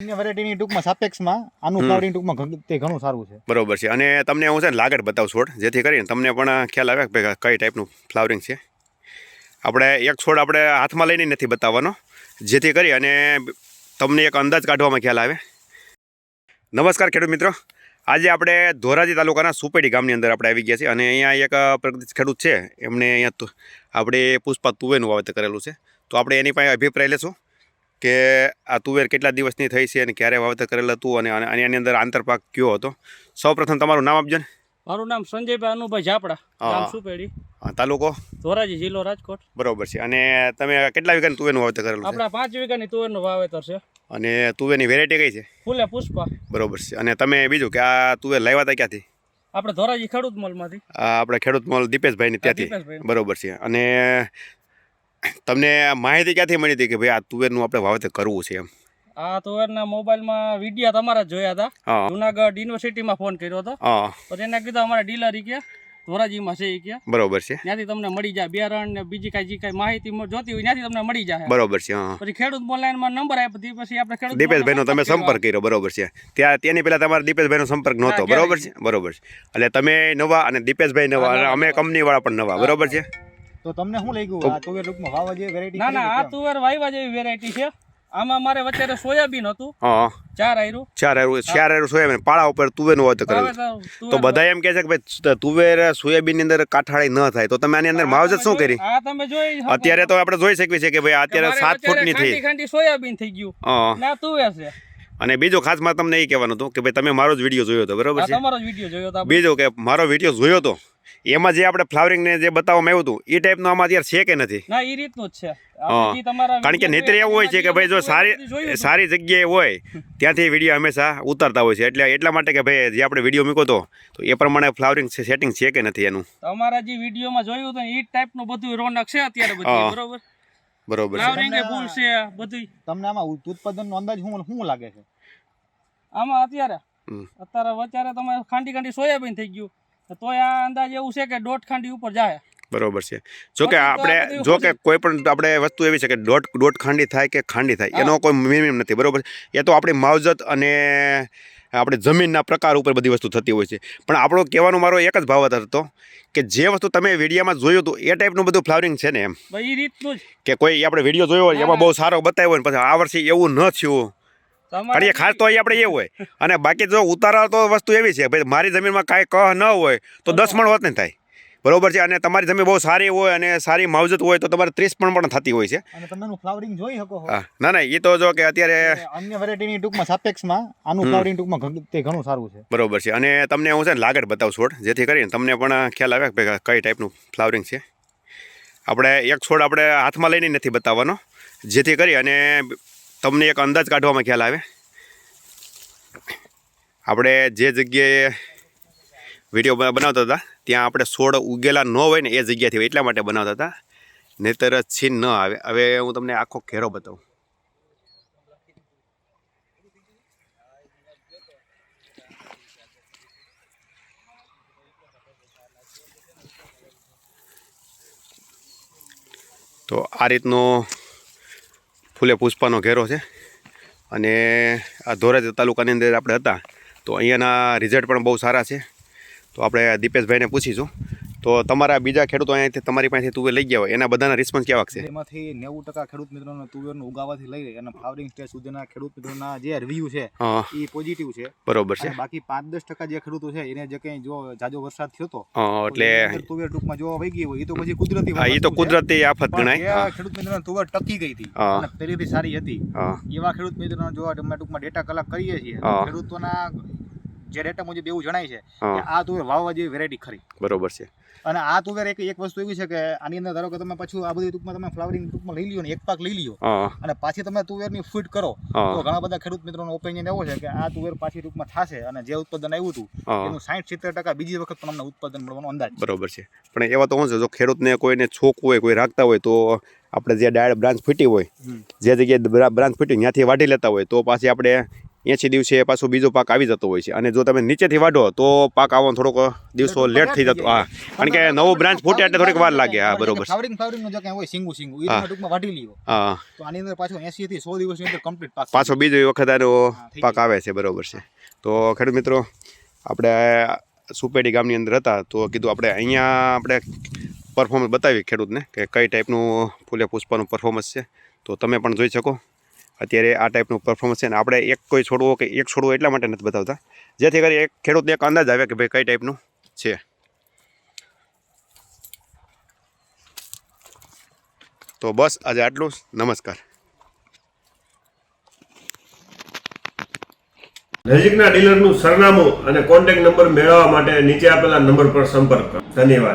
અન્ય વેરાયટીની ટૂંકમાં સાપેક્ષમાં આનું ફ્લાવરિંગ ટૂંકમાં તે ઘણું સારું છે. બરોબર છે. અને તમને હું છે ને લાગડ બતાવું છોડ, જેથી કરીને તમને પણ ખ્યાલ આવે કે કઈ ટાઈપનું ફ્લાવરિંગ છે. આપણે એક છોડ આપણે હાથમાં લઈને નથી બતાવવાનો, જેથી કરી અને તમને એક અંદાજ કાઢવામાં ખ્યાલ આવે. નમસ્કાર ખેડૂત મિત્રો, આજે આપણે ધોરાજી તાલુકાના સુપેડી ગામની અંદર આપણે આવી ગયા છીએ અને અહીંયા એક પ્રગતિશીલ ખેડૂત છે, એમને અહીંયા આપણે પુષ્પા તુવેરનું વાવેતર કરેલું છે. તો આપણે એની પાસે અભિપ્રાય લેશું કે આ તુવેર કેટલા દિવસની થઈ છે અને ક્યારે વાવેતર કરેલું હતું અને આની અંદર આંતરપાક કયો હતો. સૌપ્રથમ તમારું નામ આપજો ને. મારું નામ સંજયભાઈ અનુભાઈ ઝાપડા, ગામ સુપેડી, તાલુકો ધોરાજી, જિલ્લો રાજકોટ. બરોબર છે. અને તમે કેટલા વીઘાની તુવેરનું વાવેતર કરેલું છે? આપણા 5 વીઘાની તુવેરનું વાવેતર છે. અને તુવેરની વેરાયટી કઈ છે? ફૂલે પુષ્પા. બરોબર છે. અને તમે બીજું કે આ તુવેર લાવ્યા હતા ક્યાંથી? આપણે ધોરાજી ખેડૂત મોલમાંથી. આપણે ખેડૂત મોલ દીપેશભાઈની ત્યાંથી. બરોબર છે. અને તમને માહિતી ક્યાંથી મળી હતી કે ભાઈ આ તુવેરનું આપણે વાવેતર કરવું છે એમ? આ તુવેરના મોબાઈલમાં વિડીયો તમારા જોયા હતા. જુનાગઢ યુનિવર્સિટીમાં ફોન કર્યો હતો, તો તેને કીધું અમારા ડીલર ગયા ધોરાજીમાં છે એ ગયા. બરોબર છે. ત્યાંથી તમને મળી જાય બિયારણ ને બીજી કઈ માહિતી જોતી હોય ત્યાંથી તમને મળી જાય. બરોબર છે. પછી ખેડૂત મોલમાં નંબર આપ્યો, પછી આપણે ખેડૂત દીપેશભાઈનો તમે સંપર્ક કર્યો. બરોબર છે. ત્યાંની પહેલા તમારા દીપેશભાઈનો સંપર્ક નહોતો. બરોબર છે. બરોબર છે. એટલે તમે નવા અને દીપેશભાઈ નવા અને અમે કંપની વાળા પણ નવા. બરોબર છે. તો તમને શું લાગ્યું આ તુવેર ટૂંકમાં વાવવા જેવી વેરાયટી? ના ના, આ તુવેર વાવવા જેવી વેરાયટી છે. આમાં મારે વચ્ચે સોયાબીન હતું, 4 આયરું સોયાબીન પાળા ઉપર તુવેરનું વાવેતર કરેલું. તો બધા એમ કહે છે કે ભાઈ તુવેર સોયાબીન ની અંદર કાઠાળી ન થાય, તો તમે આની અંદર માવજત શું કરી? આ તમે જોઈ અત્યારે તો આપણે જોઈ શકીએ છીએ કે ભાઈ અત્યારે 7 ફૂટની થઈ ખાંડી સોયાબીન થઈ ગયું, ના તુવેર છે. અને બીજું ખાસ માં તમને એ કહેવાનું હતું કે ભાઈ તમે મારો જ વિડીયો જોયો હતો. બરોબર છે. તમારો જ વિડીયો જોયો હતો. બીજું કે મારો વિડીયો જોયો હતો, એમાં જે આપણે ફ્લાવરિંગ ને જે બતાવવામાં આવ્યું હતું એ ટાઈપનું આમાં અત્યારે છે કે નથી? ના, એ રીતનું જ છે. કારણ કે નહીતર એવું હોય છે કે ભાઈ જો સારી જગ્યાએ હોય ત્યાંથી વિડીયો હંમેશા ઉતારતા હોય છે. એટલે એટલા માટે કે ભાઈ જે આપણે વિડીયો મૂક્યો હતો તો એ પ્રમાણે ફ્લાવરિંગ સેટિંગ છે કે નથી એનું? તમારા જે વિડીયોમાં જોયું હતું એ ટાઈપનું બધું રોનક છે અત્યારે બધું. બરોબર બરોબર. ફ્લાવરિંગ એ ફૂલ છે બધું. તમને આમાં ઉત્પાદનનો અંદાજ શું લાગે છે? આમાં અત્યારે તમે ખાંડી સોયાબીન થઈ ગયું, તોય આ અંદાજ એવું છે કે 1.5 ખાંડી ઉપર જાય. બરોબર છે. જો કે કોઈ પણ આપણે વસ્તુ એવી છે કે દોઢ ખાંડી થાય કે ખાંડી થાય એનો કોઈ મિનિમમ નથી. બરોબર. એ તો આપણી માવજત અને આપણે જમીનના પ્રકાર ઉપર બધી વસ્તુ થતી હોય છે. પણ આપણો કહેવાનો મારો એક જ ભાવ હતો કે જે વસ્તુ તમે વિડીયોમાં જોયું હતું એ ટાઈપનું બધું ફ્લાવરિંગ છે ને એમ? એ રીતનું જ કે કોઈ આપણે વિડીયો જોયો હોય એમાં બહુ સારો બતાવ્યો હોય પછી આ વર્ષે એવું ન થયું. અને ખાસ તો આપણે એ હોય. અને બાકી જો ઉતારા તો વસ્તુ એવી છે ભાઈ મારી જમીનમાં કાંઈ કહ ન હોય તો 10 મણ હોત નહીં થાય. બરોબર છે. અને તમારી જમીન બહુ સારી હોય અને સારી માવજત હોય તો તમારે 30 મણ પણ થતી હોય છે. અને તમે ફ્લાવરિંગ જોઈ શકો. ના ના, એ તો જો કે અત્યારે અન્ય વેરાયટીની ટૂંકમાં સાપેક્ષમાં આનું ફ્લાવરિંગ ટૂંકમાં તે ઘણું સારું છે. બરોબર છે. અને તમને હું છે ને લાગડ બતાવું છોડ, જેથી કરીને તમને પણ ખ્યાલ આવે કે કઈ ટાઈપનું ફ્લાવરિંગ છે. આપણે એક છોડ આપણે હાથમાં લઈને નથી બતાવવાનો, જેથી કરી અને તમને એક અંદાજ કાઢવામાં ખ્યાલ આવે. આપણે જે જગ્યાએ વિડીયો બનાવતા હતા ત્યાં આપણે છોડ ઉગેલા ન હોય ને એ જગ્યાથી એટલા માટે બનાવતા હતા, નહીતર છીન ન આવે. હવે હું તમને આખો ઘેરો બતાવું. તો આ રીતનો ફૂલે પુષ્પાનો ઘેરો છે. અને આ ધોરાજી તાલુકાની અંદર આપણે હતા તો અહીંયાના રિઝલ્ટ પણ બહુ સારા છે. તો આપણે દીપેશભાઈને પૂછીશું. તો તમારા બીજા ખેડૂતો અહીંયાથી તમારી પાસેથી તુવેર લઈ ગયા હોય એના બધાના રિસ્પોન્સ કેવા છે? એમાંથી 90% ખેડૂત મિત્રોને તુવેરનું ઉગાવાથી લઈ અને ફ્લાવરિંગ સ્ટેજ સુધીના ખેડૂત મિત્રોના જે રિવ્યુ છે એ પોઝિટિવ છે. બરોબર છે. બાકી 5-10% જે ખેડૂતો છે એને જે કંઈ જો જાજો વરસાદ થયો તો એટલે તુવેર ટૂંકમાં જોવા વહી ગઈ હોય એ તો પછી કુદરતી એ તો કુદરતી આફત ગણાય. ખેડૂત મિત્રોને તુવેર ટકી ગઈ હતી અને પહેલેથી સારી હતી એવા ખેડૂત મિત્રોને જો અમે ટૂંકમાં ડેટા કલેક્ટ કરીએ છીએ ખેડૂતોના જે ડેટા મુજબ એવું જણાય છે કે આ તુવેર વાવવા જેવી વેરાયટી ખરી. બરોબર છે. અને આ તુવેર એક વસ્તુ એવી છે કે આની અંદર ધારો કે તમે પાછું આ બધી ટૂંકમાં તમે ફ્લાવરિંગ ટૂંકમાં લઈ લ્યો ને એક પાક લઈ લ્યો અને પાછી તમે તુવેરની ફીટ કરો તો ઘણા બધા ખેડૂત મિત્રોનો ઓપિનિયન એવો છે કે આ તુવેર પાછી ટૂંકમાં થશે અને જે ઉત્પાદન આવ્યું હતું એનું 60-70% બીજી વખત પણ અમને ઉત્પાદન મળવાનો અંદાજ. બરોબર છે. પણ એવા તો શું છે જો ખેડૂતને કોઈને છોક હોય કોઈ રાખતા હોય તો આપણે જે ડાયરેક્ટ બ્રાન્ચ ફૂટી હોય જે જગ્યાએ બ્રાન્ચ ફૂટી ત્યાંથી વાઢી લેતા હોય તો પાછી આપણે 80 દિવસે પાછો બીજો પાક આવી જતો હોય છે. અને જો તમે નીચેથી વાઢો તો પાક આવવાનો થોડોક દિવસો લેટ થઈ જતો. હા, કારણ કે નવો બ્રાન્ચ ફૂટે એટલે થોડીક વાર લાગે. હા, બરોબર. ફ્લાવરિંગ નું જે કઈ હોય સિંગુ એ તમે ટૂંકમાં વાઢી લ્યો. હા, તો આની અંદર પાછો 80 થી 100 દિવસની અંદર કમ્પ્લીટ પાક પાછો બીજો વખત આનો પાક આવે છે. બરોબર છે. તો ખેડૂત મિત્રો, આપણે સુપેડી ગામની અંદર હતા તો કીધું આપણે અહીંયા આપણે પરફોર્મન્સ બતાવી ખેડૂતને કે કઈ ટાઈપનું ફૂલે પુષ્પાનું પરફોર્મન્સ છે. તો તમે પણ જોઈ શકો અત્યારે આ ટાઈપનું પરફોર્મન્સ છે. ને આપણે એક કોઈ છોડવો કે એક છોડવો એટલા માટે નથી બતાવતા જેથી કરી એક ખેડૂતને એક અંદાજ આવે કે ભાઈ કઈ ટાઈપનું છે. તો બસ આજે આટલું. નમસ્કાર. નજીકના ડીલરનું સરનામું અને કોન્ટેક્ટ નંબર મેળવવા માટે નીચે આપેલા નંબર પર સંપર્ક કરો. ધન્યવાદ.